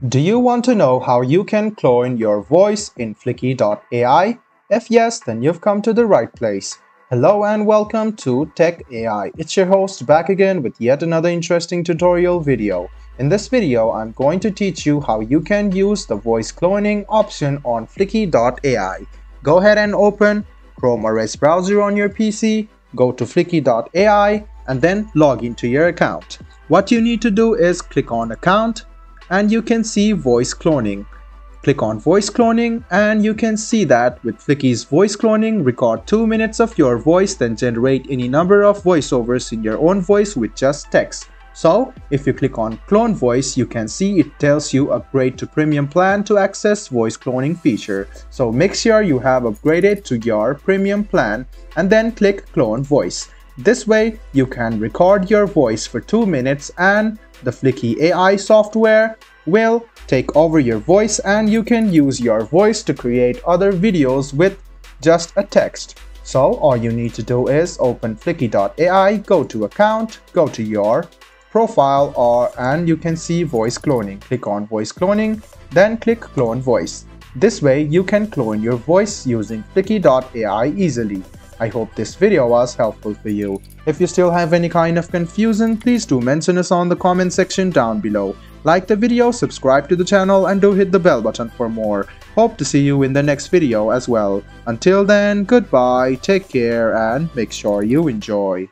Do you want to know how you can clone your voice in Fliki AI? If yes, then you've come to the right place. Hello and welcome to Tech AI. It's your host back again with yet another interesting tutorial video. In this video, I'm going to teach you how you can use the voice cloning option on Fliki AI. Go ahead and open Chrome OS browser on your PC, go to Fliki AI and then log into your account. What you need to do is click on Account, and you can see voice cloning. Click on voice cloning and you can see that with Fliki's voice cloning, record 2 minutes of your voice, then generate any number of voiceovers in your own voice with just text. So if you click on clone voice, you can see it tells you upgrade to premium plan to access voice cloning feature. So make sure you have upgraded to your premium plan and then click clone voice. This way you can record your voice for 2 minutes and the Fliki AI software will take over your voice and you can use your voice to create other videos with just a text. So all you need to do is open Fliki AI, go to account, go to your profile and you can see voice cloning. Click on voice cloning, then click clone voice. This way you can clone your voice using Fliki AI easily. I hope this video was helpful for you. If you still have any kind of confusion, please do mention us on the comment section down below. Like the video, subscribe to the channel and do hit the bell button for more. Hope to see you in the next video as well. Until then, goodbye, take care and make sure you enjoy.